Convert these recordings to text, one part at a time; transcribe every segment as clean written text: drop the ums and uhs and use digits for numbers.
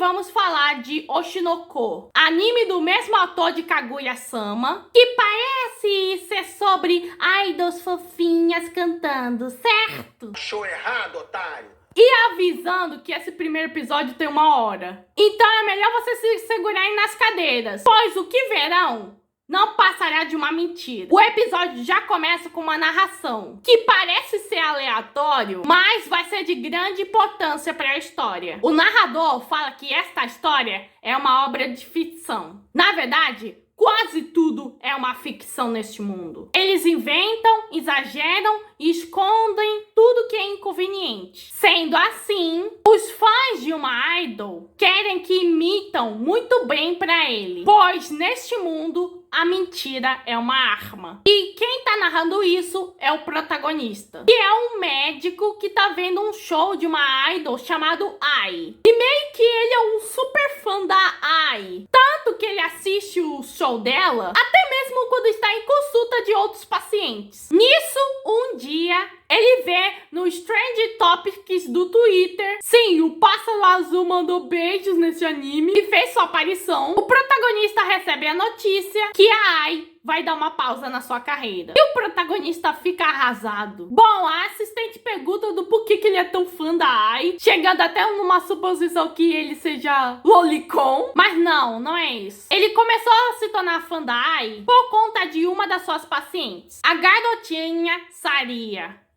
vamos falar de Oshinoko, anime do mesmo autor de Kaguya-sama, que parece ser sobre idols fofinhas cantando, certo? Achou errado, otário! E avisando que esse primeiro episódio tem 1 hora. Então é melhor você se segurar aí nas cadeiras, pois o que verão não passará de uma mentira. O episódio já começa com uma narração que parece ser aleatório, mas vai ser de grande importância para a história. O narrador fala que esta história é uma obra de ficção. Na verdade, quase tudo é uma ficção neste mundo. Eles inventam, exageram e escondem tudo que é inconveniente. Sendo assim, os fãs de uma idol querem que imitam muito bem para ele, pois neste mundo a mentira é uma arma. E quem tá narrando isso é o protagonista, que é um médico que tá vendo um show de uma idol chamado Ai. E meio que ele é um super fã da Ai. Tanto que ele assiste o show dela, até mesmo quando está em consulta de outros pacientes. Nisso, um dia, ele vê nos Trend Topics do Twitter, sim, o Pássaro Azul mandou beijos nesse anime e fez sua aparição. O protagonista recebe a notícia que a Ai vai dar uma pausa na sua carreira. E o protagonista fica arrasado. Bom, a assistente pergunta do porquê que ele é tão fã da Ai, chegando até numa suposição que ele seja lolicon. Mas não é isso. Ele começou a se tornar fã da Ai por conta de uma das suas pacientes, a garotinha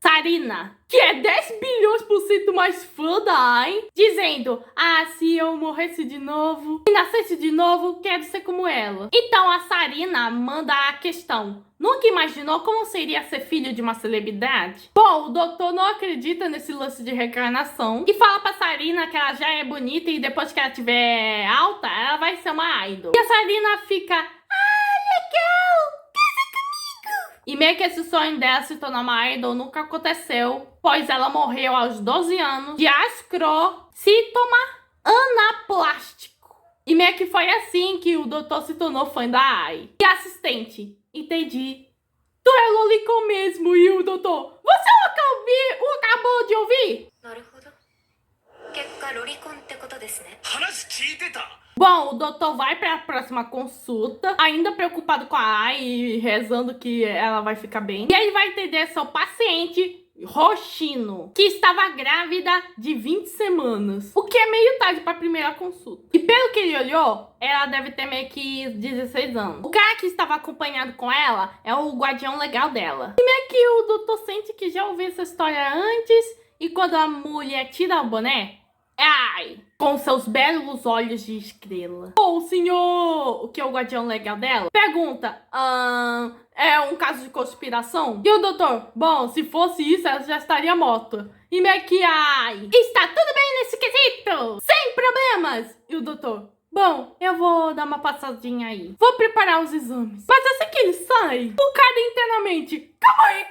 Sarina, que é 10 bilhões por cento mais fã da Ai, dizendo: ah, se eu morresse de novo e nascesse de novo, quero ser como ela. Então a Sarina manda a questão: nunca imaginou como seria ser filho de uma celebridade? Bom, o doutor não acredita nesse lance de reencarnação e fala pra Sarina que ela já é bonita e depois que ela tiver alta, ela vai ser uma idol. E a Sarina fica: ah, legal! E meio que esse sonho dela se tornar uma idol nunca aconteceu, pois ela morreu aos 12 anos de ascrocitoma anaplástico. E meio que foi assim que o doutor se tornou fã da Ai. E assistente: entendi. Tu é lolicon mesmo. E o doutor: você acabou de ouvir? Bom, o doutor vai para a próxima consulta, ainda preocupado com a Ai e rezando que ela vai ficar bem. E ele vai entender seu paciente Hoshino, que estava grávida de 20 semanas, o que é meio tarde para a primeira consulta. E pelo que ele olhou, ela deve ter meio que 16 anos. O cara que estava acompanhado com ela é o guardião legal dela. E meio que o doutor sente que já ouviu essa história antes, e quando a mulher tira o boné, é a Ai, com seus belos olhos de estrela. O senhor, o que é o guardião legal dela, pergunta: é um caso de conspiração? E o doutor: bom, se fosse isso, ela já estaria morta. E meio que a Ai: está tudo bem nesse quesito, sem problemas. E o doutor: bom, eu vou dar uma passadinha aí, vou preparar os exames. Mas assim que ele sai, o cara internamente: calma aí.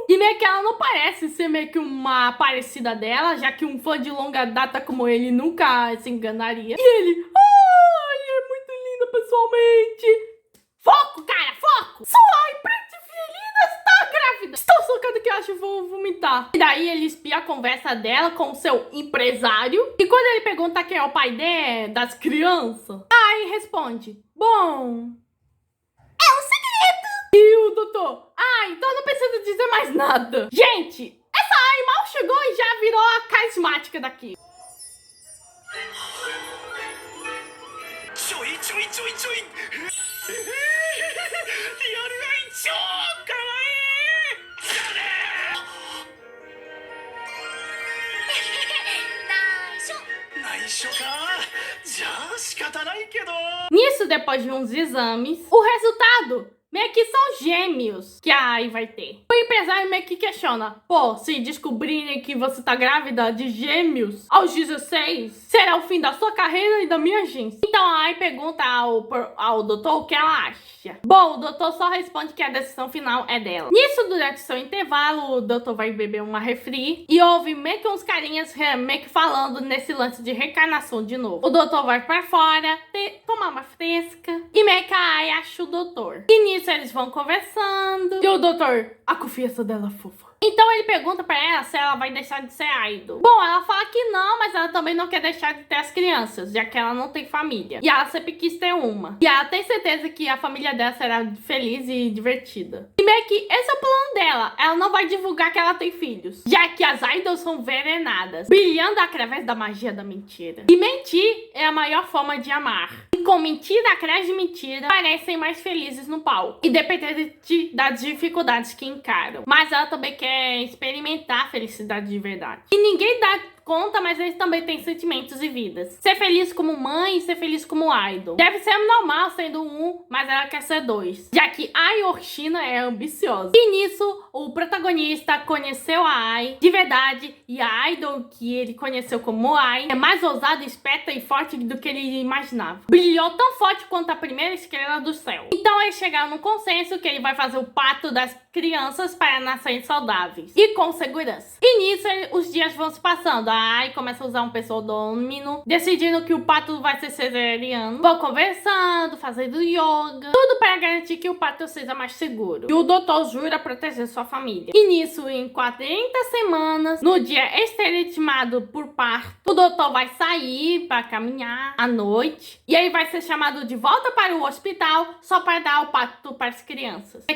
E meio que ela não parece ser meio que uma parecida dela, já que um fã de longa data como ele nunca se enganaria. E ele: ai, é muito linda pessoalmente. Foco, cara, foco! Sua Ai preferida está grávida. Estou socando que eu acho que vou vomitar. E daí ele espia a conversa dela com o seu empresário. E quando ele pergunta quem é o pai das crianças, Ai responde: bom, e o doutor: ah, então não precisa dizer mais nada. Gente, essa Ai mal chegou e já virou a carismática daqui. Nisso, depois de uns exames, o resultado meio que são gêmeos que a Ai vai ter. O empresário meio que questiona: pô, se descobrirem que você tá grávida de gêmeos aos 16, será o fim da sua carreira e da minha agência. Então a Ai pergunta ao doutor o que ela acha. Bom, o doutor só responde que a decisão final é dela. Nisso, durante seu intervalo, o doutor vai beber uma refri e ouve meio que uns carinhas meio que falando nesse lance de reencarnação de novo. O doutor vai pra fora, tomar uma fresca e meio que a Ai acha o doutor. E nisso eles vão conversando e o doutor: a confiança dela é fofa. Então ele pergunta pra ela se ela vai deixar de ser idol. Bom, ela fala que não, mas mas ela também não quer deixar de ter as crianças, já que ela não tem família. E ela sempre quis ter uma. E ela tem certeza que a família dela será feliz e divertida. E meio que esse é o plano dela. Ela não vai divulgar que ela tem filhos, já que as idols são envenenadas, brilhando através da magia da mentira. E mentir é a maior forma de amar. E com mentira atrás de mentira, parecem mais felizes no palco, independente das dificuldades que encaram. Mas ela também quer experimentar a felicidade de verdade. E ninguém dá conta, mas eles também têm sentimentos e vidas. Ser feliz como mãe e ser feliz como idol. Deve ser normal sendo um, mas ela quer ser dois, já que Ai Yoshino é ambiciosa. E nisso, o protagonista conheceu a Ai de verdade, e a idol que ele conheceu como Ai é mais ousada, esperta e forte do que ele imaginava. Brilhou tão forte quanto a primeira estrela do céu. Então eles chegaram no consenso que ele vai fazer o parto das crianças para nascerem saudáveis e com segurança. E nisso os dias vão se passando. A Ai começa a usar um pseudônimo, decidindo que o parto vai ser cesariano. Vão conversando, fazendo yoga, tudo para garantir que o parto seja mais seguro. E o doutor jura proteger sua família. E nisso, em 40 semanas, no dia estereotimado por parto, o doutor vai sair para caminhar à noite e aí vai ser chamado de volta para o hospital só para dar o parto para as crianças.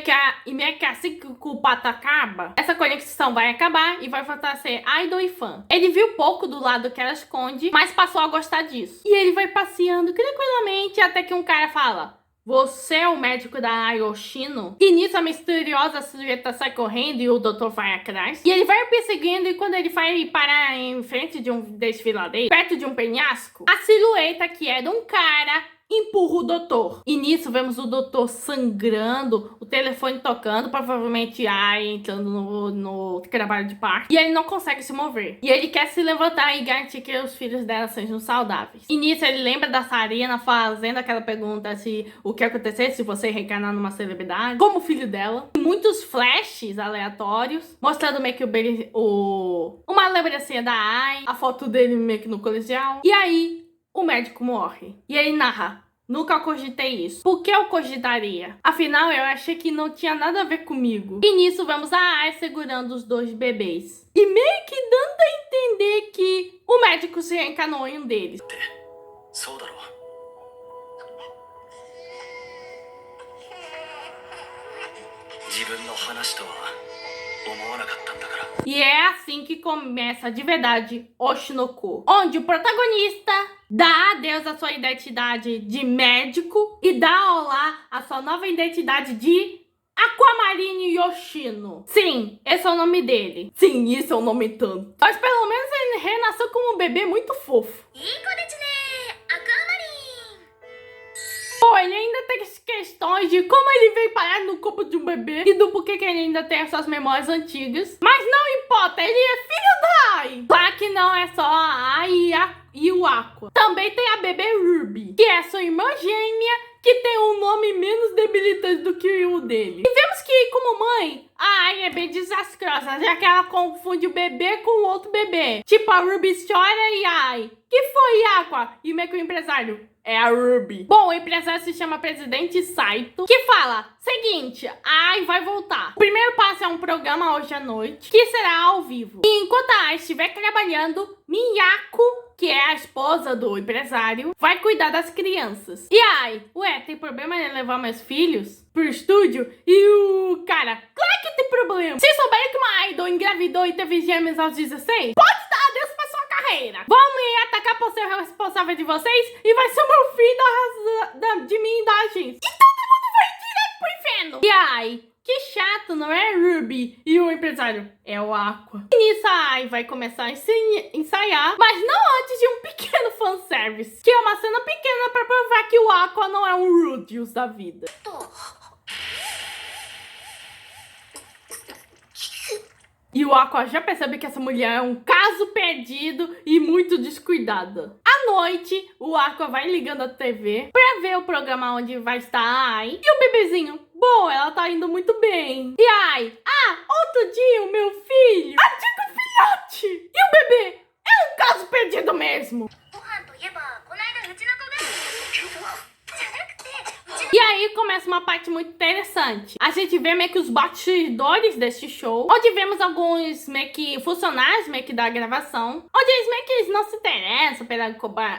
E meio que assim que o parto acaba, essa conexão vai acabar e vai voltar a ser idol e fã. Ele viu pouco do lado que ela esconde, mas passou a gostar disso. E ele vai passeando tranquilamente até que um cara fala: "Você é o médico da Ai Yoshino?" E nisso a misteriosa sujeita sai correndo e o doutor vai atrás. E ele vai perseguindo e quando ele vai parar em frente de um desfiladeiro, perto de um penhasco, a silhueta que é de um cara empurra o doutor. E nisso vemos o doutor sangrando, o telefone tocando, provavelmente Ai entrando no trabalho de parto. E ele não consegue se mover. E ele quer se levantar e garantir que os filhos dela sejam saudáveis. E nisso ele lembra da Sarina fazendo aquela pergunta se o que acontecer se você reencarnar numa celebridade, como o filho dela. E muitos flashes aleatórios, mostrando meio que uma lembrancinha da Ai, a foto dele meio que no colegial. E aí o médico morre. E ele narra: "Nunca cogitei isso. Por que eu cogitaria? Afinal, eu achei que não tinha nada a ver comigo." E nisso vemos a Ai segurando os dois bebês. E meio que dando a entender que o médico se reencarnou em um deles. E é assim que começa de verdade Oshinoko, onde o protagonista dá adeus à sua identidade de médico e dá olá à sua nova identidade de Aquamarine Yoshino. Sim, esse é o nome dele. Sim, isso é um nome tanto. Mas pelo menos ele renasceu como um bebê muito fofo. Pô, ele ainda tem questões de como ele veio parar no corpo de um bebê e do porquê que ele ainda tem essas memórias antigas. Mas não importa, ele é filho da Ai. Claro que não é só a Ai e o Aqua. Também tem a bebê Ruby, que é sua irmã gêmea, que tem um nome menos debilitante do que o dele. E vemos que, como mãe, a Ai é bem desastrosa, já que ela confunde o bebê com o outro bebê. Tipo, a Ruby chora e a Ai: "Que foi, Aqua?" E meio que o empresário: "É a Ruby." Bom, o empresário se chama Presidente Saito, que fala: "Seguinte, a Ai vai voltar. O primeiro passo é um programa hoje à noite, que será ao vivo. E enquanto a Ai estiver trabalhando, Miyako, que é a esposa do empresário, vai cuidar das crianças." E Ai: "Ué, tem problema em levar meus filhos pro estúdio?" E o cara: "Claro que tem problema. Vocês souberem que uma idol engravidou e teve gêmeos aos 16? Pode dar adeus pra sua carreira. Vão me atacar por ser responsável de vocês e vai ser o meu fim de mim e da agência. E todo mundo vai direto pro inferno." E Ai: "Que chato, não é, Ruby?" E o empresário: "É o Aqua." E nisso a Ai vai começar a ensaiar, mas não antes de um pequeno fanservice, que é uma cena pequena pra provar que o Aqua não é um Rudius da vida. E o Aqua já percebe que essa mulher é um caso perdido e muito descuidada. À noite, o Aqua vai ligando a TV pra ver o programa onde vai estar a Ai. E o bebezinho: "Bom, ela tá indo muito bem." E a Ai: "Ah, outro dia o meu filho." Ah, digo filhote! E o bebê: "É um caso perdido mesmo." E aí começa uma parte muito interessante. A gente vê meio que os bastidores deste show, onde vemos alguns meio que funcionários meio que da gravação, onde eles meio que eles não se interessam pela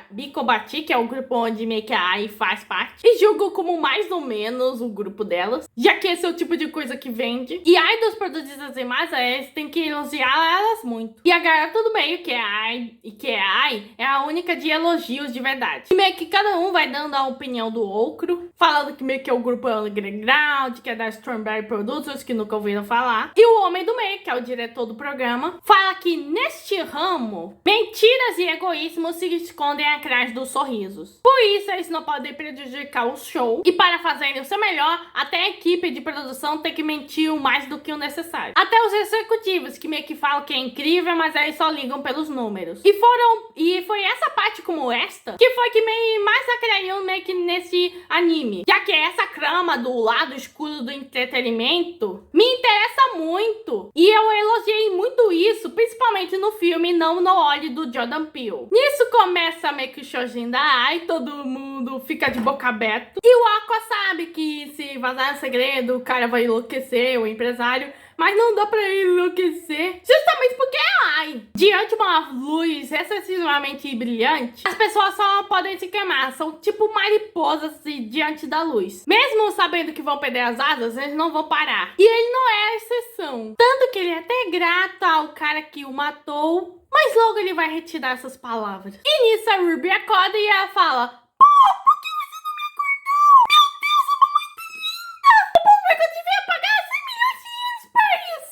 Bicobati, que é o grupo onde meio que a Ai faz parte, e julgam como mais ou menos o grupo delas, já que esse é o tipo de coisa que vende. E a idols produzidas em massa, eles têm que elogiar elas muito. E a garota do meio, que é a Ai, é a única de elogios de verdade. E meio que cada um vai dando a opinião do outro, falando que meio que o grupo é underground, que é da Strawberry Producers, que nunca ouviram falar. E o homem do meio, que é o diretor do programa, fala que neste ramo, mentiras e egoísmos se escondem atrás dos sorrisos. Por isso, eles não podem prejudicar o show. E para fazerem o seu melhor, até a equipe de produção tem que mentir o mais do que o necessário. Até os executivos, que meio que falam que é incrível, mas eles só ligam pelos números. E foi essa parte como esta que foi que mais atraiu meio que nesse anime. Já que essa trama do lado escuro do entretenimento me interessa muito. E eu elogiei muito isso, principalmente no filme Não No Olhe do Jordan Peele. Nisso começa meio que o showzinho da Ai, todo mundo fica de boca aberta. E o Aqua sabe que se vazar o segredo, o cara vai enlouquecer, o empresário. Mas não dá pra enlouquecer, justamente porque é Ai. Diante de uma luz excessivamente brilhante, as pessoas só podem se queimar. São tipo mariposas diante da luz. Mesmo sabendo que vão perder as asas, eles não vão parar. E ele não é a exceção. Tanto que ele é até grato ao cara que o matou, mas logo ele vai retirar essas palavras. E nisso a Ruby acorda e ela fala: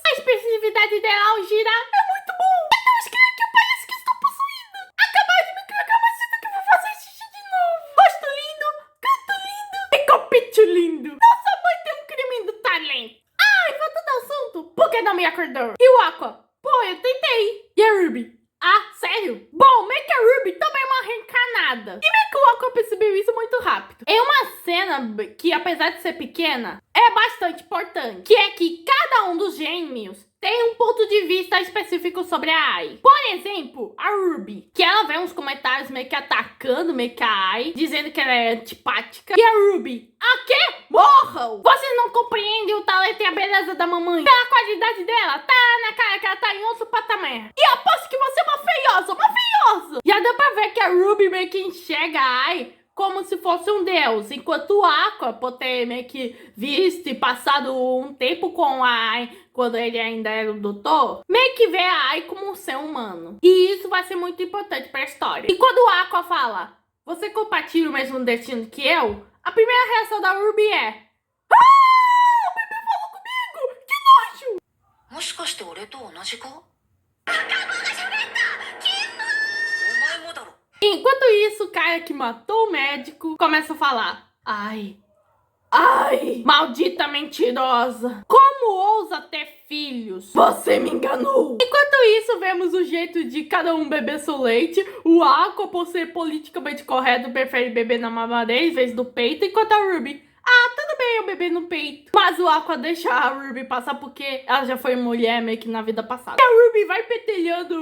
a especificidade dela ao girar é muito bom. Então escreve que parece que estou possuída. Acabaram de me colocar, mas sinto que vou fazer xixi de novo. Rosto lindo, canto lindo e copite lindo. Nossa mãe tem um crime do talento. Ai, voltando ao assunto, por que não me acordou? E o Aqua? Pô, eu tentei. E a Ruby? Ah, sério? Bom, meio que a Ruby também é uma reencarnada. E meio que o Aqua percebeu isso muito rápido. Em uma cena que, apesar de ser pequena, é bastante importante, que é que cada um dos gêmeos tem um ponto de vista específico sobre a Ai. Por exemplo, a Ruby, que ela vê uns comentários meio que atacando meio que a Ai, dizendo que ela é antipática. E a Ruby: a quê? Morram! Vocês não compreendem o talento e a beleza da mamãe. Pela qualidade dela, tá na cara que ela tá em outro patamar. E aposto que você é uma feiosa. Já deu pra ver que a Ruby meio que enxerga a Ai como se fosse um deus, enquanto o Aqua, por ter meio que visto e passado um tempo com a Ai quando ele ainda era o doutor, meio que vê a Ai como um ser humano. E isso vai ser muito importante pra história. E quando o Aqua fala: você compartilha o mesmo destino que eu? A primeira reação da Ruby é: ah, o bebê falou comigo! Que nojo! Enquanto isso, o cara que matou o médico começa a falar: ai, maldita mentirosa! Como ousa ter filhos? Você me enganou! Enquanto isso, vemos o jeito de cada um beber seu leite. O Aqua, por ser politicamente correto, prefere beber na mamadeira em vez do peito, enquanto a Ruby: ah, tudo bem eu beber no peito. Mas o Aqua deixa a Ruby passar porque ela já foi mulher meio que na vida passada. E a Ruby vai petelhando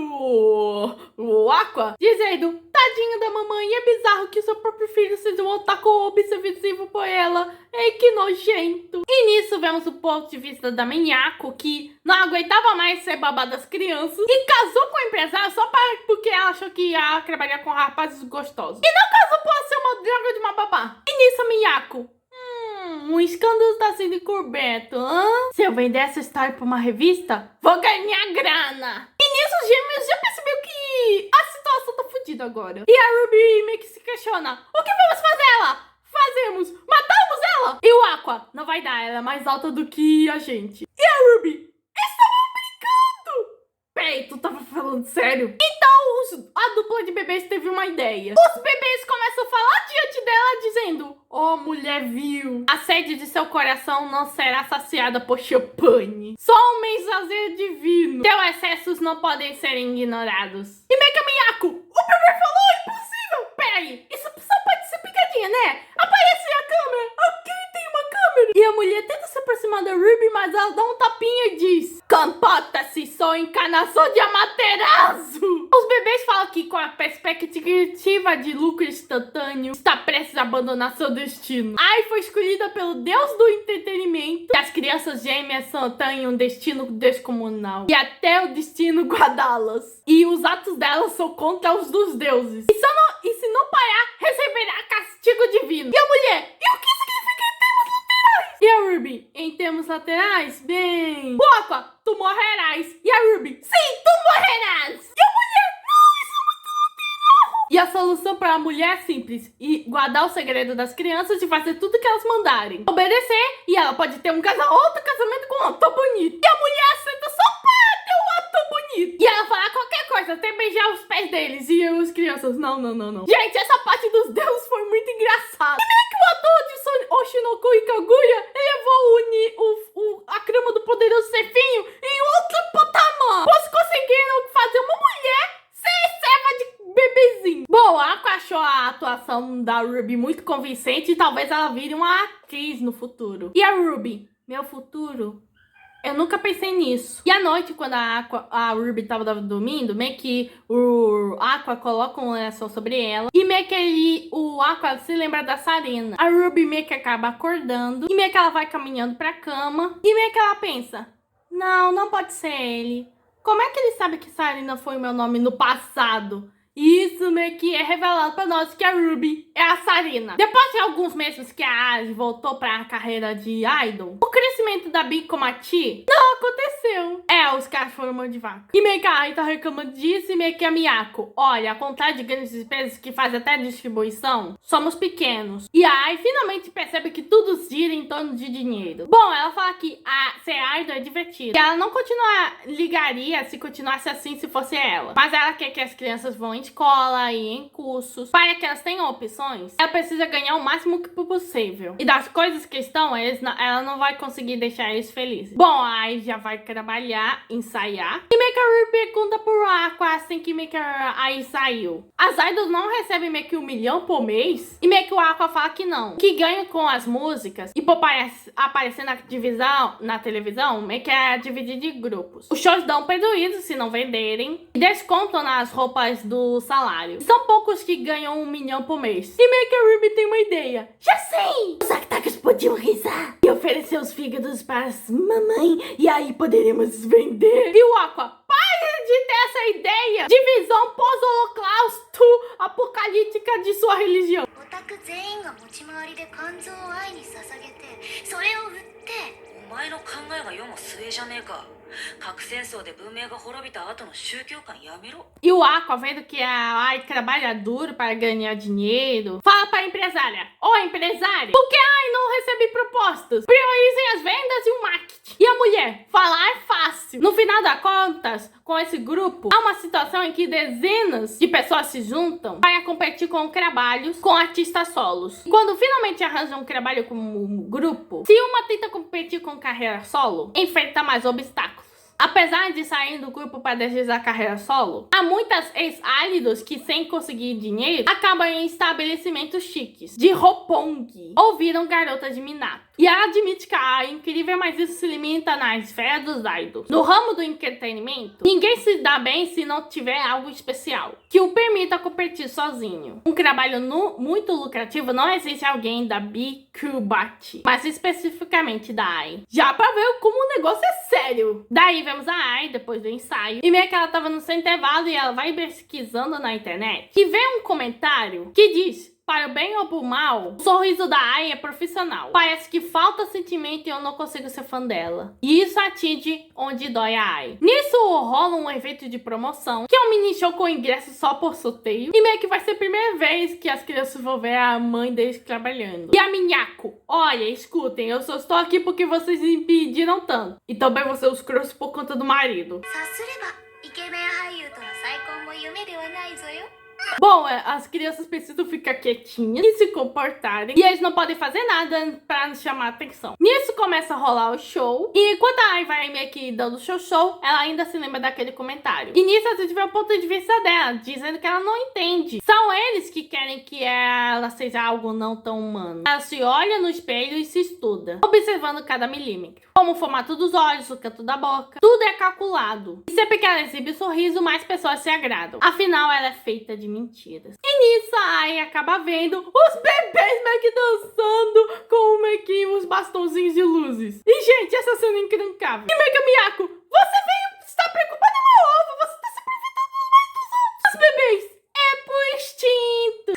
o Aqua, dizendo: tadinho da mamãe, é bizarro que seu próprio filho seja um otaku obsessivo por ela. Ei, que nojento. E nisso vemos o ponto de vista da Miyako, que não aguentava mais ser babá das crianças e casou com o empresário só porque ela achou que ia trabalhar com rapazes gostosos. E não casou por ser uma droga de uma babá. E nisso a Miyako: um escândalo está sendo encoberto. Se eu vender essa história pra uma revista, vou ganhar grana. E nisso os gêmeos já percebeu que a situação tá fodida agora. E a Ruby meio que se questiona: o que vamos fazer ela? Matamos ela? E o Aqua: não vai dar, ela é mais alta do que a gente. E a Ruby: estavam brincando. Peraí, tu tava falando sério? Então a dupla de bebês teve uma ideia. Os bebês começam a falar diante dela, dizendo: oh, mulher vil, a sede de seu coração não será saciada por champanhe. Só um mensageiro divino. Teus excessos não podem ser ignorados. E meio que a Miyako: o bebê falou, impossível. Peraí, isso só pode ser picadinha, né? Aparece a câmera. Ok, tem uma câmera. E a mulher tenta se aproximar da Ruby, mas ela dá um tapinha e diz: comporta-se, sou encarnação de Amaterasu. Os bebês falam que com a perspectiva de lucro instantâneo está prestes a abandonar seu destino. Ai foi escolhida pelo deus do entretenimento. E as crianças gêmeas têm um destino descomunal. E até o destino guardá-las. E os atos delas são contra os dos deuses. E se não parar, receberá castigo divino. E a mulher? E o que significa em termos laterais? E a Ruby? Em termos laterais? Bem... O Aqua, tu morrerás. E a Ruby? Sim, tu morrerás. E a mulher? Não, isso é muito lateral. E a solução para a mulher é simples. E guardar o segredo das crianças e fazer tudo que elas mandarem. Obedecer e ela pode ter outro casamento com um ator bonito. E a mulher aceita só para ter um ator bonito. E ela falar qualquer coisa, até beijar os pés deles. E as crianças, não. Gente, essa parte dos deuses foi muito engraçada. E meio que o ator de Oshinoku e Kaguya levou a crama do poderoso Cefinho em outro patamar. Pois conseguiram fazer uma mulher sem serva de bebezinho. Bom, a Aqua achou a atuação da Ruby muito convincente e talvez ela vire uma atriz no futuro. E a Ruby? Meu futuro? Eu nunca pensei nisso. E à noite, quando a Ruby tava dormindo, meio que o Aqua coloca um lençol sobre ela. E meio que o Aqua se lembra da Sarina. A Ruby meio que acaba acordando. E meio que ela vai caminhando pra cama. E meio que ela pensa, não pode ser ele. Como é que ele sabe que Sarina foi o meu nome no passado? E isso meio que é revelado pra nós que a Ruby é a Sarina. Depois de alguns meses que a Ari voltou pra carreira de idol, o crescimento da Big como a Ti não aconteceu. Os caras foram mão de vaca. E meio que a Ai tá reclamando disso e meio que a Miyako. Olha, a contagem de grandes empresas que faz até distribuição, somos pequenos. E a Ai finalmente percebe que tudo gira em torno de dinheiro. Bom, ela fala que ser idol é divertido. Que ela não ligaria se continuasse assim se fosse ela. Mas ela quer que as crianças vão em escola e em cursos. Para que elas tenham opções, ela precisa ganhar o máximo que possível. E das coisas que estão, ela não vai conseguir deixar eles felizes. Bom, aí já vai trabalhar, ensaiar. E meio que a Ruby pergunta pro Aqua assim que meio que aí saiu. As idols não recebem meio que 1 milhão por mês? E meio que o Aqua fala que não. Que ganha com as músicas e por aparecer na televisão, meio que é dividido em grupos. Os shows dão prejuízo se não venderem. E descontam nas roupas do salário. São poucos que ganham 1 milhão por mês. E meio que a Ruby tem uma ideia. Já sei! Os Actacos podiam rezar e oferecer os fígados para as mamãe. E aí poderemos vender. E o Aqua, para de ter essa ideia de visão pós-holocausto apocalíptica de sua religião. E o Aqua, vendo que a Ai trabalha duro para ganhar dinheiro, fala para a empresária: Ô empresária, por que a Ai não recebe propostas? Priorizem as vendas e o marketing. E a mulher: falar é fácil. No final das contas, com esse grupo, há uma situação em que dezenas de pessoas se juntam para competir com trabalhos com artistas solos. E quando finalmente arranjam um trabalho como grupo, se uma tenta competir com carreira solo, enfrenta mais obstáculos. Apesar de sair do grupo para deslizar a carreira solo, há muitas ex-álidos que, sem conseguir dinheiro, acabam em estabelecimentos chiques, de Roppongi, ou viram garotas de Minato. E ela admite que é incrível, mas isso se limita na esfera dos idols. No ramo do entretenimento, ninguém se dá bem se não tiver algo especial que o permita competir sozinho. Um trabalho muito lucrativo não existe alguém da Bikubati, mas especificamente da Ai. Já pra ver como o negócio é sério. Daí vemos a Ai depois do ensaio, e meio que ela tava no seu intervalo e ela vai pesquisando na internet e vê um comentário que diz: para o bem ou por mal, o sorriso da Ai é profissional. Parece que falta sentimento e eu não consigo ser fã dela. E isso atinge onde dói a Ai. Nisso rola um evento de promoção, que é um mini show com ingresso só por sorteio. E meio que vai ser a primeira vez que as crianças vão ver a mãe deles trabalhando. E a Miyako: olha, escutem, eu só estou aqui porque vocês me impediram tanto. E também você os cruzes por conta do marido. Bom, as crianças precisam ficar quietinhas e se comportarem. E eles não podem fazer nada pra chamar atenção. Nisso começa a rolar o show. E enquanto a Ai vai meio que dando show, ela ainda se lembra daquele comentário. E nisso a gente vê o ponto de vista dela, dizendo que ela não entende. São eles que querem querem que ela seja algo não tão humano. Ela se olha no espelho e se estuda, observando cada milímetro. Como o formato dos olhos, o canto da boca, tudo é calculado. E sempre que ela exibe o sorriso, mais pessoas se agradam. Afinal, ela é feita de mentiras. E nisso, a Ai acaba vendo os bebês meio que dançando com meio que uns bastãozinhos de luzes. E, gente, essa cena é incrincável. E meio que Miyako, você veio estar preocupada em uma ovo, você está se aproveitando mais dos outros. Os bebês, é por instinto.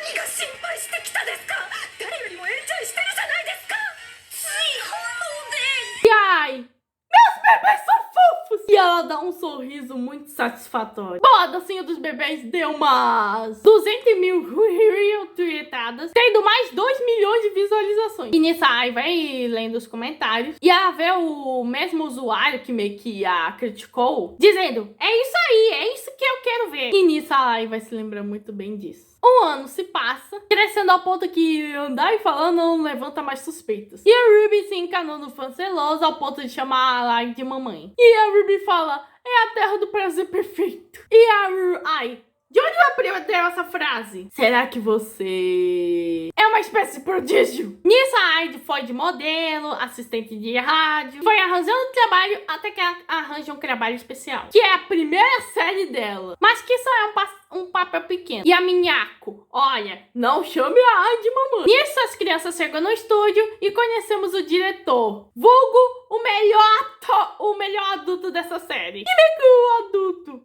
何が心配してきたですか。誰よりもエンジョイしてるじゃないですか。つい本能で。 E ai, meus bebês são fofos! E ela dá um sorriso muito satisfatório. Bom, a dancinha dos bebês deu umas 200 mil retweetadas, tendo mais 2 milhões de visualizações. E nisso a Ai vai lendo os comentários e ela vê o mesmo usuário que meio que a criticou, dizendo, é isso aí, é isso que eu quero ver. E nisso a Ai vai se lembrar muito bem disso. Um ano se passa, crescendo ao ponto que andar e falar não levanta mais suspeitas. E a Ruby se encanou no fã celoso ao ponto de chamar a Ai de mamãe. E a Ruby fala, é a terra do prazer perfeito. E a Ai, de onde vai aprender essa frase? Será que você é uma espécie de prodígio? Nisso a Ai foi de modelo, assistente de rádio, foi arranjando trabalho até que ela arranja um trabalho especial, que é a primeira série dela, mas que só é um papel pequeno. E a Miyako, olha, não chame a Ai de mamãe. Nisso as crianças chegam no estúdio e conhecemos o diretor, vulgo o melhor adulto dessa série. Que legal, adulto.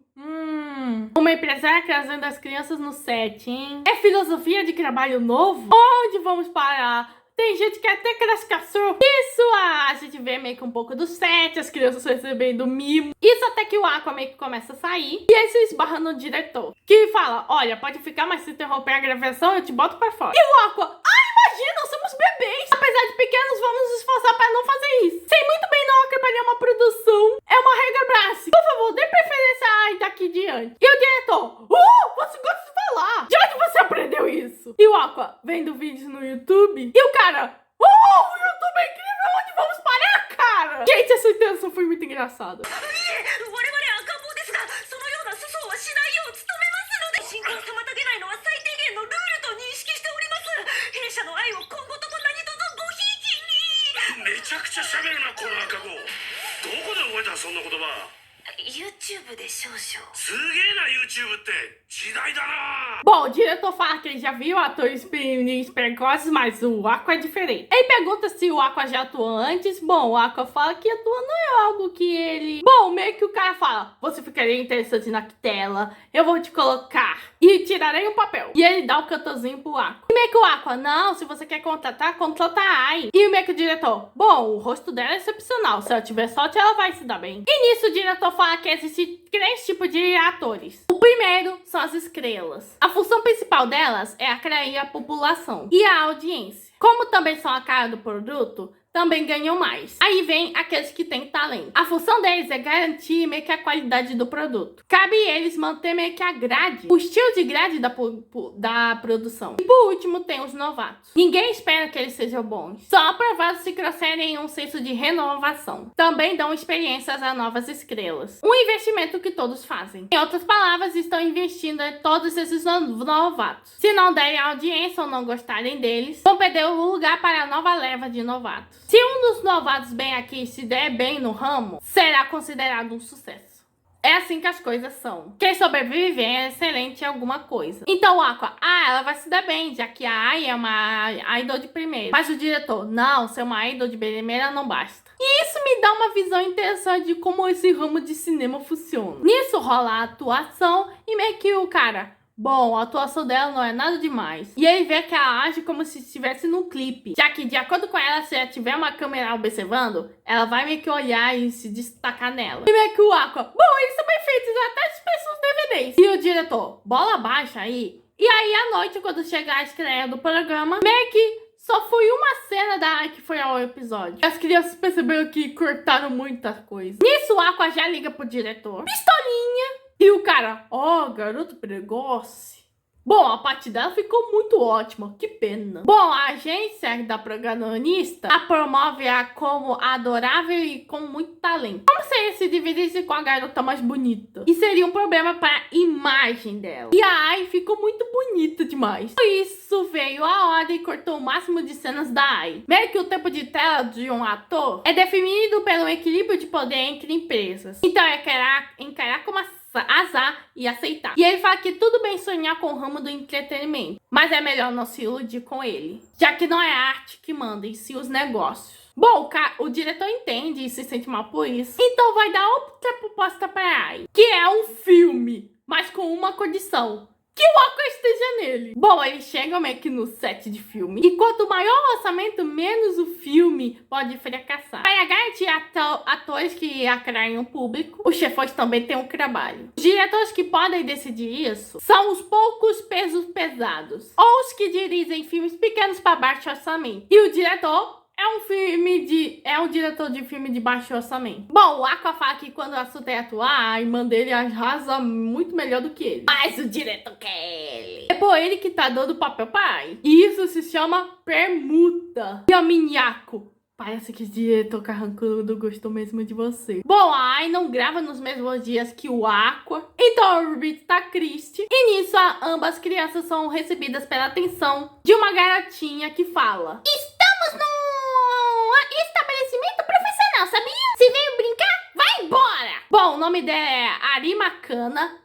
Uma empresária trazendo as crianças no set, hein? É filosofia de trabalho novo? Onde vamos parar? Tem gente que até cachorro. Isso, a gente vê meio que um pouco do set, as crianças recebendo mimo. Isso até que o Aqua meio que começa a sair. E aí se esbarra no diretor, que fala, olha, pode ficar, mas se interromper a gravação, eu te boto pra fora. E o Aqua, imagina, somos bebês. Apesar de pequenos, vamos nos esforçar para não fazer isso. Sei muito bem não atrapalhar uma produção. É uma regra básica. Por favor, dê preferência a Ai daqui diante. E o diretor, você gosta de falar. De onde você aprendeu isso? E o Aqua, vendo vídeos no YouTube. E o cara, o YouTube é incrível, onde vamos parar, cara? Gente, essa intenção foi muito engraçada. 我々赤ん坊ですが、そのような粗相はしないよう努めますので、進行を妨げないのは最低限のルールと認識しております。弊社の愛を今後とも何卒ごひいきに。めちゃくちゃ喋るなこの赤子。どこで覚えたそんな言葉。YouTube で少々。すげえな YouTube って時代だな。 Bom, o diretor fala que ele já viu atores precoces, mas o Aqua é diferente. Ele pergunta se o Aqua já atuou antes. Bom, o Aqua fala que atuar não é algo que ele... Bom, meio que o cara fala, você ficaria interessante na tela, eu vou te colocar e tirarei um papel. E ele dá o cantorzinho pro Aqua. E meio que o Aqua, não, se você quer contratar, contrata a Ai. E meio que o diretor, bom, o rosto dela é excepcional, se ela tiver sorte, ela vai se dar bem. E nisso o diretor fala que existem 3 tipos de atores. O primeiro são as estrelas. A função principal delas é atrair a população e a audiência. Como também são a cara do produto, também ganham mais. Aí vem aqueles que têm talento. A função deles é garantir meio que a qualidade do produto. Cabe eles manter meio que a grade, o estilo de grade da produção. E por último tem os novatos. Ninguém espera que eles sejam bons. São aprovados se trouxerem um senso de renovação. Também dão experiências a novas estrelas. Um investimento que todos fazem. Em outras palavras, estão investindo em todos esses novatos. Se não derem audiência ou não gostarem deles, vão perder o lugar para a nova leva de novatos. Se um dos novatos bem aqui se der bem no ramo, será considerado um sucesso. É assim que as coisas são. Quem sobrevive é excelente em alguma coisa. Então o Aqua, ela vai se dar bem, já que a Ai é uma idol de primeira. Mas o diretor, não, ser uma idol de primeira não basta. E isso me dá uma visão interessante de como esse ramo de cinema funciona. Nisso rola a atuação e meio que o cara... Bom, a atuação dela não é nada demais. E ele vê que ela age como se estivesse num clipe. Já que, de acordo com ela, se ela tiver uma câmera observando, ela vai meio que olhar e se destacar nela. E meio que o Aqua, bom, eles são bem feitos, até as pessoas DVDs. E o diretor, bola baixa aí. E aí, à noite, quando chegar a estreia do programa, meio que só foi uma cena da Ai que foi ao episódio. As crianças perceberam que cortaram muita coisa. Nisso, o Aqua já liga pro diretor. Pistolinha! E o cara, garoto precoce. Bom, a parte dela ficou muito ótima, que pena. Bom, a agência da protagonista a promove como adorável e com muito talento. Como se ele se dividisse com a garota mais bonita? E seria um problema para a imagem dela. E a Ai ficou muito bonita demais. Por isso veio a hora e cortou o máximo de cenas da Ai. Meio que o tempo de tela de um ator é definido pelo equilíbrio de poder entre empresas. Então é encarar como azar e aceitar. E ele fala que tudo bem sonhar com o ramo do entretenimento, mas é melhor não se iludir com ele, já que não é a arte que manda, e sim os negócios. Bom, o diretor entende e se sente mal por isso, então vai dar outra proposta para Ai, que é um filme, mas com uma condição: que o Aqua esteja nele. Bom, eles chegam meio que no set de filme. E quanto maior o orçamento, menos o filme pode fracassar. Para garantir atores que atraem o público, os chefões também têm um trabalho. Os diretores que podem decidir isso são os poucos pesos pesados, ou os que dirigem filmes pequenos para baixo orçamento. E o diretor é um diretor de filme de baixo orçamento. Bom, o Aqua fala que quando o assunto é atuar, a irmã dele arrasa muito melhor do que ele. Mas o diretor quer ele. É por ele que tá dando papel pra Ai. E isso se chama permuta. E o Minhaco: parece que o diretor carrancudo gostou mesmo de você. Bom, a Ai não grava nos mesmos dias que o Aqua, então o Ruby tá triste. E nisso, ambas crianças são recebidas pela atenção de uma garotinha que fala: estamos no estabelecimento profissional, sabia? Se veio brincar, vai embora! Bom, o nome dela é Arima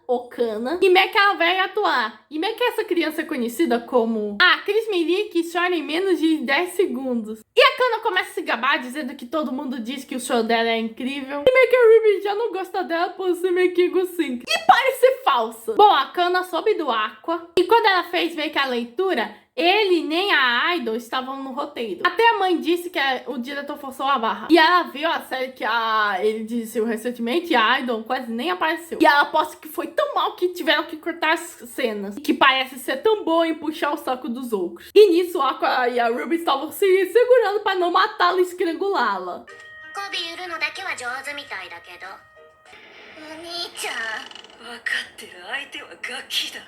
Okana, e meio que ela veio atuar. E meio que essa criança é conhecida como a Cris Miri, que chora em menos de 10 segundos. E a Kana começa a se gabar, dizendo que todo mundo diz que o show dela é incrível. E meio que a Ruby já não gosta dela por ser meio que egocêntrica e parece ser falsa. Bom, a Kana soube do Aqua, e quando ela fez meio que a leitura, ele nem a Idol estavam no roteiro. Até a mãe disse que o diretor forçou a barra. E ela viu a série que ele disse recentemente, e a Idol quase nem apareceu. E ela aposta que foi tão mal que tiveram que cortar as cenas, que parece ser tão boa em puxar o saco dos outros. E nisso, a Aqua e a Ruby estavam se segurando para não matá-la e estrangulá-la. 分かってる。相手はガキだ。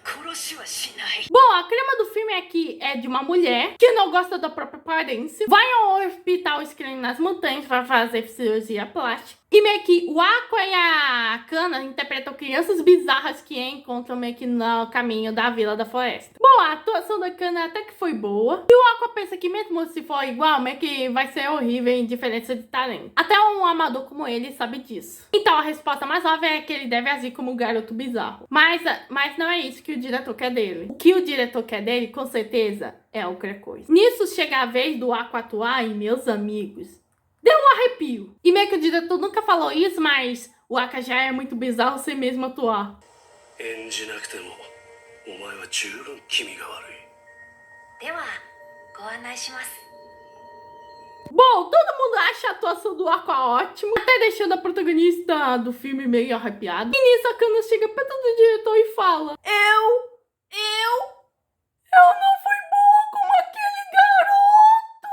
殺しはしない。 Bom, a trama do filme aqui é de uma mulher que não gosta da própria aparência, vai ao hospital escrevendo nas montanhas para fazer cirurgia plástica. E meio que o Aqua e a Kana interpretam crianças bizarras que encontram meio que no caminho da Vila da Floresta. Bom, a atuação da Kana até que foi boa. E o Aqua pensa que mesmo se for igual, meio que vai ser horrível em diferença de talento. Até um amador como ele sabe disso. Então a resposta mais óbvia é que ele deve agir como um garoto bizarro. Mas não é isso que o diretor quer dele. O que o diretor quer dele, com certeza, é outra coisa. Nisso chega a vez do Aqua atuar, e meus amigos, deu um arrepio. E meio que o diretor nunca falou isso, mas o Aqua já é muito bizarro sem mesmo atuar. Bom, todo mundo acha a atuação do Aqua ótima, até deixando a protagonista do filme meio arrepiada. E nisso a Kana chega perto do diretor e fala: Eu não fui boa como aquele garoto.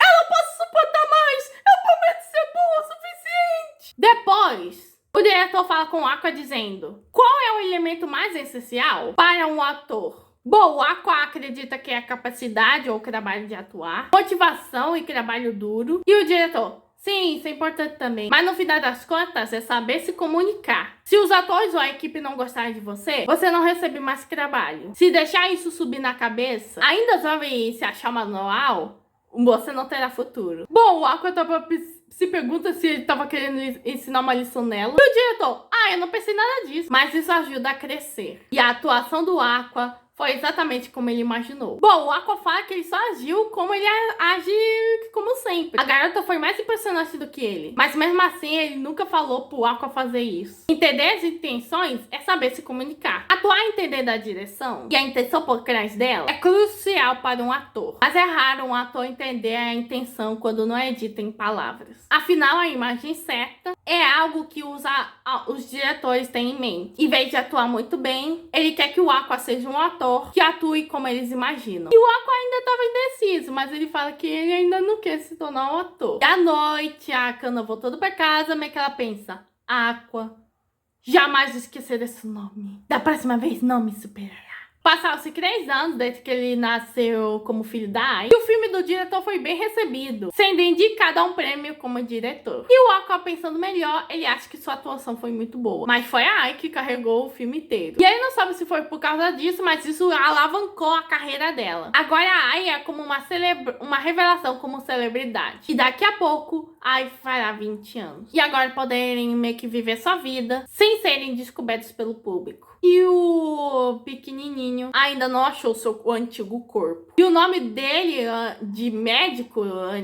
Eu não posso suportar mais. Eu prometo ser boa o suficiente. Depois, o diretor fala com o Aqua dizendo: qual é o elemento mais essencial para um ator? Bom, o Aqua acredita que é a capacidade ou trabalho de atuar, motivação e trabalho duro. E o diretor: sim, isso é importante também. Mas no final das contas é saber se comunicar. Se os atores ou a equipe não gostarem de você, você não recebe mais trabalho. Se deixar isso subir na cabeça, ainda jovem se achar manual, você não terá futuro. Bom, o Aqua se pergunta se ele estava querendo ensinar uma lição nela. E o diretor: eu não pensei nada disso. Mas isso ajuda a crescer. E a atuação do Aqua foi exatamente como ele imaginou. Bom, o Aqua fala que ele só agiu como ele age como sempre. A garota foi mais impressionante do que ele. Mas mesmo assim, ele nunca falou pro Aqua fazer isso. Entender as intenções é saber se comunicar. Atuar e entender da direção e a intenção por trás dela é crucial para um ator. Mas é raro um ator entender a intenção quando não é dita em palavras. Afinal, a imagem certa é algo que os diretores têm em mente. Em vez de atuar muito bem, ele quer que o Aqua seja um ator que atue como eles imaginam. E o Aqua ainda estava indeciso, mas ele fala que ele ainda não quer se tornar um ator. E à noite, a Kana voltando para casa, meio que ela pensa: Aqua, jamais esquecer desse nome. Da próxima vez não me superará. Passaram-se 3 anos desde que ele nasceu como filho da Ai, e o filme do diretor foi bem recebido, sendo indicado a um prêmio como diretor. E o Aqua, pensando melhor, ele acha que sua atuação foi muito boa, mas foi a Ai que carregou o filme inteiro. E ele não sabe se foi por causa disso, mas isso alavancou a carreira dela. Agora a Ai é como uma revelação como celebridade. E daqui a pouco, a Ai fará 20 anos. E agora poderem meio que viver sua vida sem serem descobertos pelo público. E o pequenininho ainda não achou seu antigo corpo. E o nome dele, de médico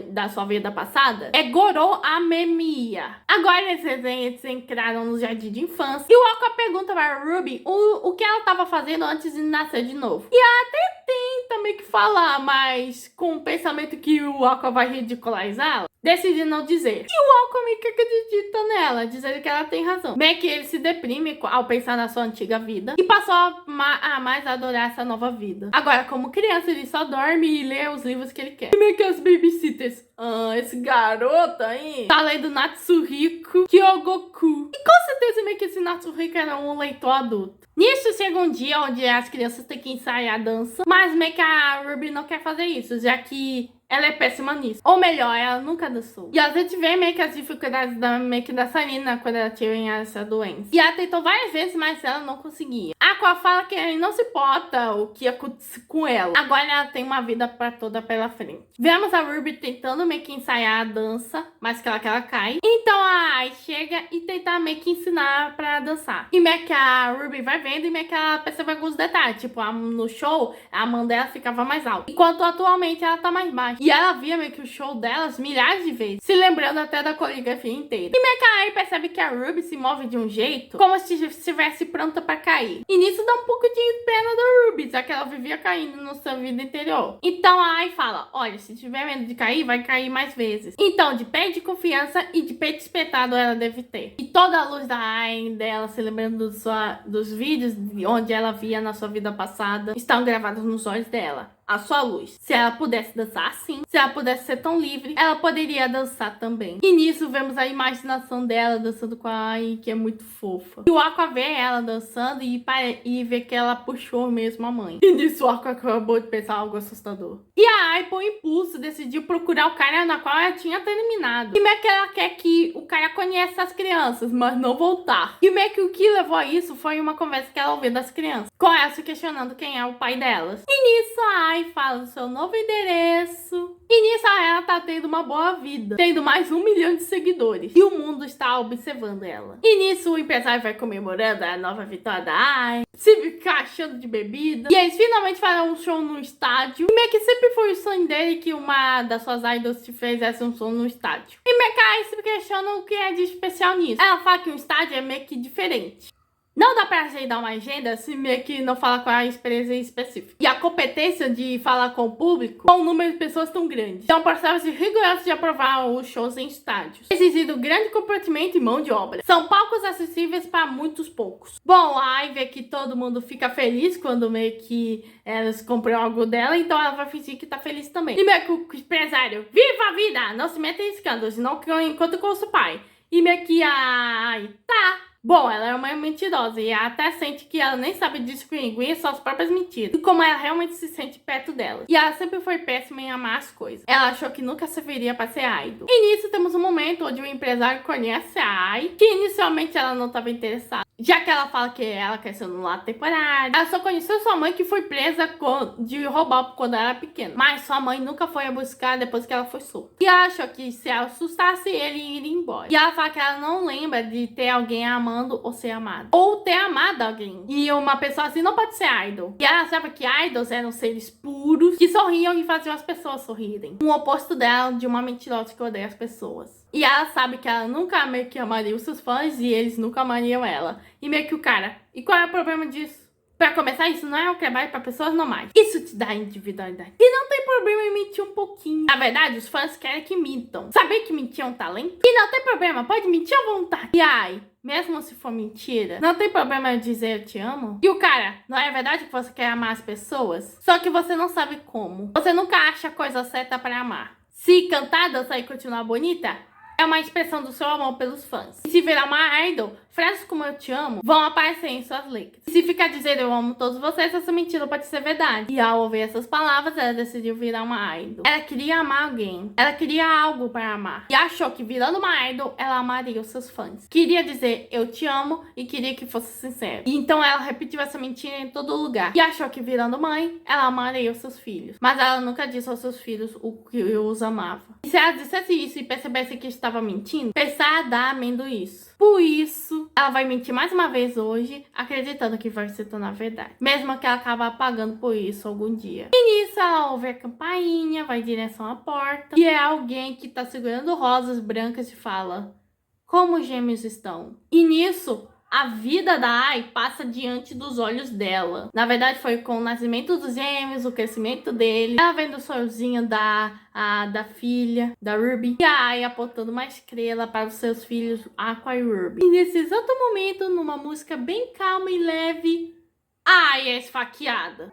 da sua vida passada, é Goro Amemiya. Agora eles entraram no jardim de infância. E o Aqua pergunta para Ruby o que ela estava fazendo antes de nascer de novo. E ela até tenta meio que falar, mas com o pensamento que o Aqua vai ridicularizá-la, decide não dizer. E o Aqua meio que acredita nela, dizendo que ela tem razão. Meio que ele se deprime ao pensar na sua antiga vida e passou a mais adorar essa nova vida. Agora, como criança, ele só dorme e lê os livros que ele quer. E meio que as babysitters, esse garoto aí tá lendo Natsuhiko Kyogoku. E com certeza meio que esse Natsuhiko era um leitor adulto. Nisso chega um dia onde as crianças têm que ensaiar a dança, mas meio que a Ruby não quer fazer isso, já que ela é péssima nisso. Ou melhor, ela nunca dançou. E a gente vê meio que as dificuldades meio que da Sarina quando ela tinha essa doença. E ela tentou várias vezes, mas ela não conseguia. A Aqua fala que ele não se importa o que acontece com ela. Agora ela tem uma vida pra toda pela frente. Vemos a Ruby tentando meio que ensaiar a dança, mas que ela cai. Então a Ai chega e tenta meio que ensinar pra dançar. E meio que a Ruby vai vendo e meio que ela percebe alguns detalhes. Tipo, no show, a mão dela ficava mais alta, enquanto atualmente ela tá mais baixa. E ela via meio que o show delas milhares de vezes, se lembrando até da coreografia inteira. E meio que a Ai percebe que a Ruby se move de um jeito como se estivesse pronta pra cair. E nisso dá um pouco de pena da Ruby, já que ela vivia caindo na sua vida interior. Então a Ai fala, olha, se tiver medo de cair, vai cair mais vezes. Então, de pé de confiança e de peito espetado ela deve ter. E toda a luz da Ai dela, se lembrando dos vídeos onde ela via na sua vida passada, estão gravados nos olhos dela. A sua luz. Se ela pudesse dançar assim, se ela pudesse ser tão livre, ela poderia dançar também. E nisso vemos a imaginação dela dançando com a Ai, que é muito fofa. E o Aqua vê ela dançando e vê que ela puxou mesmo a mãe. E nisso o Aqua acabou de pensar algo assustador. E a Ai, por impulso, decidiu procurar o cara na qual ela tinha terminado. E meio que ela quer que o cara conheça as crianças, mas não voltar. E meio que o que levou a isso foi uma conversa que ela ouviu das crianças, com ela se questionando quem é o pai delas. E nisso a Ai fala o seu novo endereço. E nisso ela tá tendo uma boa vida, tendo mais 1 milhão de seguidores. E o mundo está observando ela. E nisso o empresário vai comemorando a nova vitória da Ai, se encaixando de bebida. E eles finalmente farão um show no estádio. E meio que sempre foi o sonho dele que uma das suas idols fizesse um show no estádio. E meio que a Ai se questiona o que é de especial nisso. Ela fala que um estádio é meio que diferente. Não dá pra agendar uma agenda se meio que não fala com a empresa específica. E a competência de falar com o público com um número de pessoas tão grande. Então, processo rigoroso de aprovar os shows em estádios, exigindo grande comprometimento e mão de obra. São palcos acessíveis para muitos poucos. Bom, a Ai vê que todo mundo fica feliz quando meio que elas compram algo dela, então ela vai fingir que tá feliz também. E meio que o empresário, viva a vida! Não se meta em escândalos, não enquanto com o seu pai. E meio que a Ai, tá. Bom, ela é uma mentirosa e ela até sente que ela nem sabe distinguir suas próprias mentiras e como ela realmente se sente perto delas. E ela sempre foi péssima em amar as coisas. Ela achou que nunca serviria para ser idol. E nisso temos um momento onde o empresário conhece a Ai, que inicialmente ela não estava interessada, já que ela fala que ela quer ser no lado temporário. Ela só conheceu sua mãe, que foi presa de roubar quando ela era pequena. Mas sua mãe nunca foi a buscar depois que ela foi solta. E ela achou que se ela assustasse, ele iria embora. E ela fala que ela não lembra de ter alguém amando ou ser amada. Ou ter amado alguém. E uma pessoa assim não pode ser idol. E ela achava que idols eram seres puros, que sorriam e faziam as pessoas sorrirem. Um oposto dela, de uma mentirosa que odeia as pessoas. E ela sabe que ela nunca meio que amaria os seus fãs e eles nunca amariam ela. E meio que o cara, e qual é o problema disso? Pra começar, isso não é um trabalho pra pessoas normais. Isso te dá individualidade. E não tem problema em mentir um pouquinho. Na verdade, os fãs querem que mintam. Saber que mentir é um talento? E não tem problema, pode mentir à vontade. E ai, mesmo se for mentira, não tem problema eu dizer eu te amo? E o cara, não é verdade que você quer amar as pessoas? Só que você não sabe como. Você nunca acha a coisa certa pra amar. Se cantar, dançar e continuar bonita, é uma expressão do seu amor pelos fãs. E se virar uma idol, frases como eu te amo vão aparecer em suas letras. E se ficar dizendo eu amo todos vocês, essa mentira pode ser verdade. E ao ouvir essas palavras, ela decidiu virar uma idol. Ela queria amar alguém. Ela queria algo para amar. E achou que virando uma idol, ela amaria os seus fãs. Queria dizer eu te amo e queria que fosse sincero. E então ela repetiu essa mentira em todo lugar. E achou que virando mãe, ela amaria os seus filhos. Mas ela nunca disse aos seus filhos o que os amava. E se ela dissesse isso e percebesse que estava mentindo, pensar a dar amendo isso. Por isso, ela vai mentir mais uma vez hoje, acreditando que vai se tornar verdade. Mesmo que ela acabe pagando por isso algum dia. E nisso, ela ouve a campainha, vai em direção à porta. E é alguém que tá segurando rosas brancas e fala: como os gêmeos estão? E nisso, a vida da Ai passa diante dos olhos dela. Na verdade, foi com o nascimento dos gêmeos, o crescimento dele. Ela vendo o sorrisinho da filha, da Ruby. E a Ai apontando uma estrela para os seus filhos, Aqua e Ruby. E nesse exato momento, numa música bem calma e leve, a Ai é esfaqueada.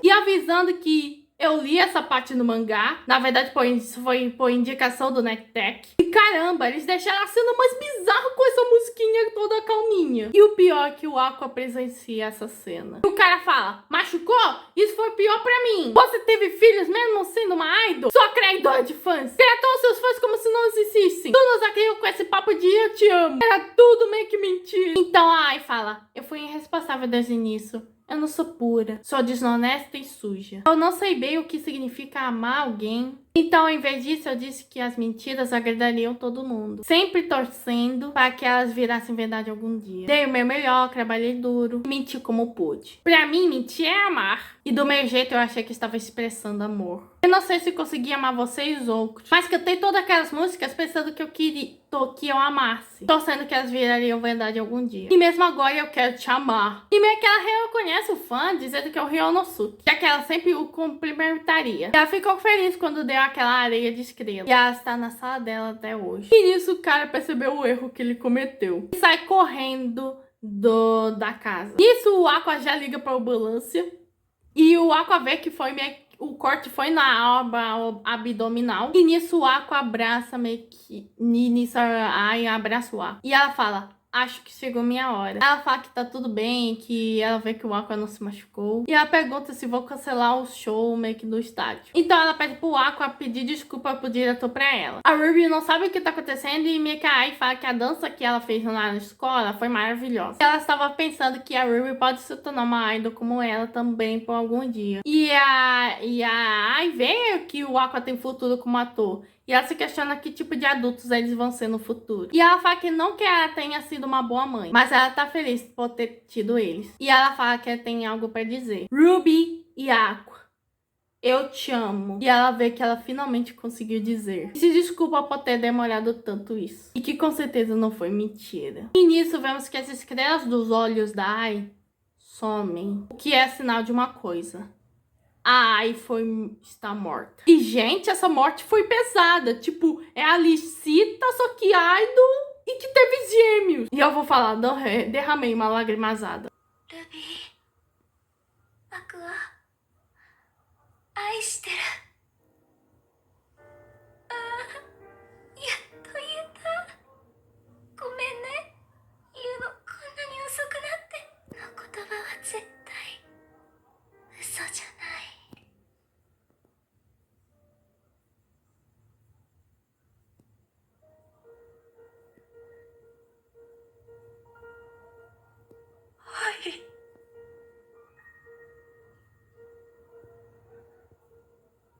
E avisando que eu li essa parte no mangá. Na verdade, isso foi por indicação do Nectec. E caramba, eles deixaram a cena mais bizarra com essa musiquinha toda calminha. E o pior é que o Aqua presencia essa cena. E o cara fala: machucou? Isso foi pior pra mim. Você teve filhos mesmo sendo uma idol? Sua traidora de fãs. Tratou seus fãs como se não existissem. Tu nos acriou com esse papo de eu te amo. Era tudo meio que mentira. Então a Ai fala: eu fui irresponsável desde o início. Eu não sou pura, sou desonesta e suja. Eu não sei bem o que significa amar alguém. Então, ao invés disso, eu disse que as mentiras agradariam todo mundo. Sempre torcendo para que elas virassem verdade algum dia. Dei o meu melhor, trabalhei duro, menti como pude. Pra mim, mentir é amar. E do meu jeito, eu achei que estava expressando amor. Eu não sei se consegui amar vocês outros, mas cantei todas aquelas músicas pensando que eu queria que eu amasse, torcendo que elas virariam verdade algum dia. E mesmo agora eu quero te amar. E meio que ela reconhece o fã, dizendo que é o Ryonosuke, já que ela sempre o cumprimentaria. Ela ficou feliz quando deu aquela areia de estrela. E ela está na sala dela até hoje. E nisso o cara percebeu o erro que ele cometeu. E sai correndo da casa. Nisso o Aqua já liga pra ambulância. E o Aqua vê que foi o corte foi na aba abdominal. E nisso o Aqua abraça meio que... Nisso a Ai abraça o Aqua. E ela fala: acho que chegou minha hora. Ela fala que tá tudo bem, que ela vê que o Aqua não se machucou. E ela pergunta se vou cancelar o show meio que do estádio. Então ela pede pro Aqua pedir desculpa pro diretor pra ela. A Ruby não sabe o que tá acontecendo e meio que a Ai fala que a dança que ela fez lá na escola foi maravilhosa. Ela estava pensando que a Ruby pode se tornar uma idol como ela também por algum dia. E a Ai vê que o Aqua tem futuro como ator. E ela se questiona que tipo de adultos eles vão ser no futuro. E ela fala que não que ela tenha sido uma boa mãe, mas ela tá feliz por ter tido eles. E ela fala que ela tem algo pra dizer. Ruby e Aqua, eu te amo. E ela vê que ela finalmente conseguiu dizer. E se desculpa por ter demorado tanto isso. E que com certeza não foi mentira. E nisso vemos que as estrelas dos olhos da Ai somem. O que é sinal de uma coisa: a Ai está morta. E, gente, essa morte foi pesada. Tipo, é a Licita, só que idol e que teve gêmeos. E eu vou falar, derramei uma lagrimazada. Ruby, Aqua, 愛してる。ああ、やっと言えた。ごめんね。言うのこんなに遅くなって。の言葉は絶対嘘じゃない。はい。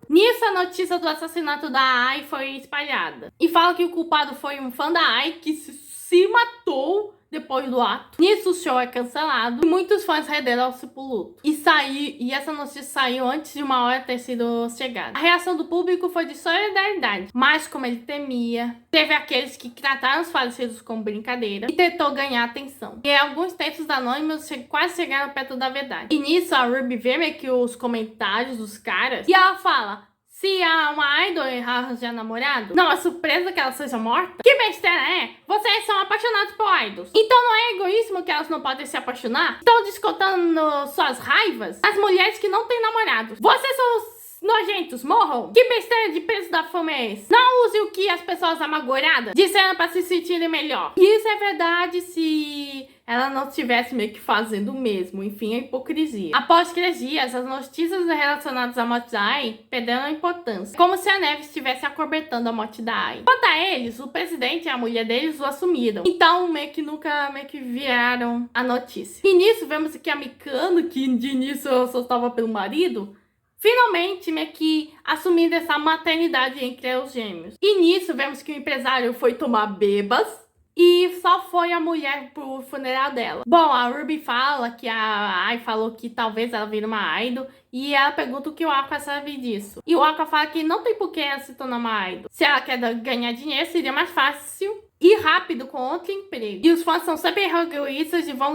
Nisso, a notícia do assassinato da Ai foi espalhada. E fala que o culpado foi um fã da Ai que se matou depois do ato. Nisso, o show é cancelado e muitos fãs rederam-se pro luto. E essa notícia saiu antes de uma hora ter sido chegada. A reação do público foi de solidariedade, mas como ele temia, teve aqueles que trataram os falecidos como brincadeira e tentou ganhar atenção. E alguns textos anônimos quase chegaram perto da verdade. E nisso, a Ruby vê meio que os comentários dos caras e ela fala: se uma idol arranjar namorado, não é surpresa que ela seja morta? Que besteira é? Vocês são apaixonados por idols. Então não é egoísmo que elas não podem se apaixonar? Estão descontando suas raivas? As mulheres que não têm namorados. Vocês são os nojentos, morram. Que besteira de peso da fama é esse? Não use o que as pessoas amarguradas disseram pra se sentirem melhor. E isso é verdade se ela não estivesse meio que fazendo o mesmo. Enfim, a hipocrisia. Após 3 dias, as notícias relacionadas à morte da Ai perderam a importância. Como se a neve estivesse acobertando a morte da Ai. Quanto a eles, o presidente e a mulher deles o assumiram. Então, meio que nunca vieram a notícia. E nisso, vemos que a Mikano, que de início só estava pelo marido, finalmente meio que assumindo essa maternidade entre os gêmeos. E nisso, vemos que o empresário foi tomar bebas e só foi a mulher pro funeral dela. Bom, a Ruby fala que a Ai falou que talvez ela vire uma idol. E ela pergunta o que o Aqua sabe disso. E o Aqua fala que não tem por que ela se tornar uma idol. Se ela quer ganhar dinheiro, seria mais fácil e rápido com outro emprego. E os fãs são super egoístas e vão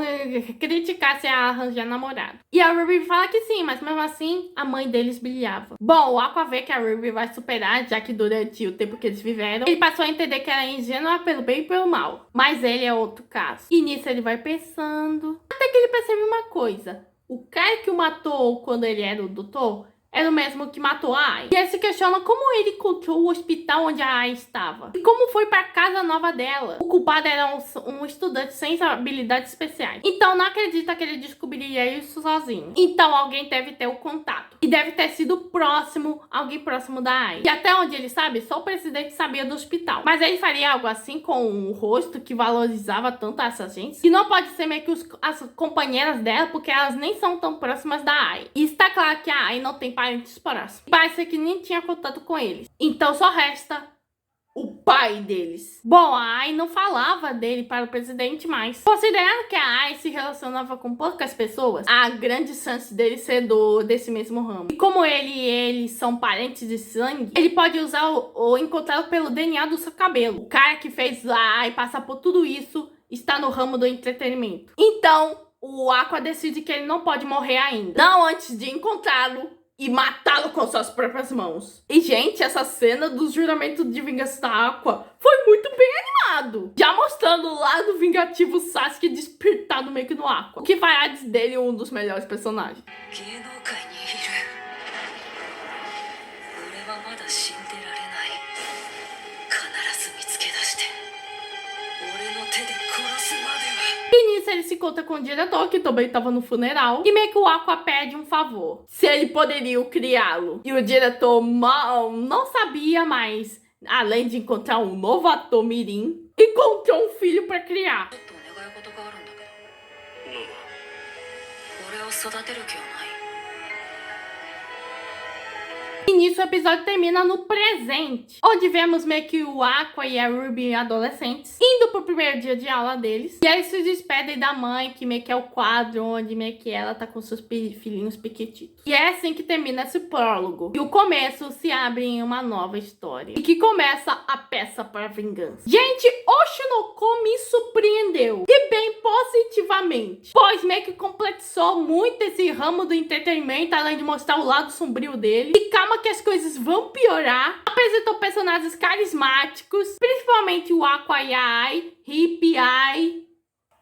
criticar se ela arranjar namorado. E a Ruby fala que sim, mas mesmo assim, a mãe deles brilhava. Bom, o Aqua vê que a Ruby vai superar, já que durante o tempo que eles viveram, ele passou a entender que ela é ingênua pelo bem e pelo mal. Mas ele é outro caso. E nisso ele vai pensando, até que ele percebe uma coisa. O cara que o matou quando ele era o doutor era o mesmo que matou a Ai. E ele se questiona como ele encontrou o hospital onde a Ai estava. E como foi para a casa nova dela. O culpado era um estudante sem habilidades especiais. Então não acredita que ele descobriria isso sozinho. Então alguém deve ter o contato. E deve ter sido alguém próximo da Ai. E até onde ele sabe, só o presidente sabia do hospital. Mas ele faria algo assim com um rosto que valorizava tanto essa gente. E não pode ser meio que as companheiras dela, porque elas nem são tão próximas da Ai. E está claro que a Ai não tem parentes próximos. Parece que nem tinha contato com eles. Então só resta o pai deles. Bom, a Ai não falava dele para o presidente mais. Considerando que a Ai se relacionava com poucas pessoas, há grande chance dele ser desse mesmo ramo. E como eles são parentes de sangue, ele pode usar ou encontrá-lo pelo DNA do seu cabelo. O cara que fez a Ai passar por tudo isso está no ramo do entretenimento. Então, o Aqua decide que ele não pode morrer ainda. Não antes de encontrá-lo e matá-lo com suas próprias mãos. E, gente, essa cena do juramento de vingança da Aqua foi muito bem animado. Já mostrando o lado vingativo Sasuke despertado meio que no Aqua. O que faz dele um dos melhores personagens. E nisso ele se encontra com o diretor, que também estava no funeral, e meio que o Aqua pede um favor. Se ele poderia criá-lo. E o diretor mal não sabia, mas além de encontrar um novo ator mirim, encontrou um filho para criar. E nisso o episódio termina no presente, onde vemos meio que o Aqua e a Ruby adolescentes indo pro primeiro dia de aula deles. E aí se despedem da mãe, que meio que é o quadro onde meio que ela tá com seus filhinhos pequetitos. E é assim que termina esse prólogo. E o começo se abre em uma nova história. E que começa a peça para vingança. Gente, Oshinoko me surpreendeu. E bem positivamente. Pois meio que complexou muito esse ramo do entretenimento, além de mostrar o lado sombrio dele. E calma que as coisas vão piorar. Apresentou personagens carismáticos, principalmente o Aqua e a Ai, Hip e Ai.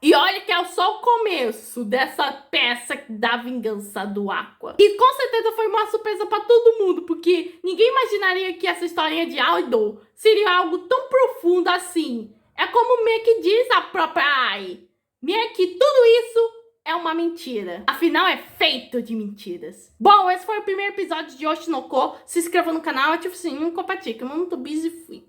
E olha que é só o começo dessa peça da vingança do Aqua. E com certeza foi uma surpresa pra todo mundo, porque ninguém imaginaria que essa historinha de idol seria algo tão profundo assim. É como meio que diz a própria Ai. Meio que tudo isso é uma mentira. Afinal, é feito de mentiras. Bom, esse foi o primeiro episódio de Oshinoko. Se inscreva no canal, ative o sininho e compartilhe. Muito busy, fui.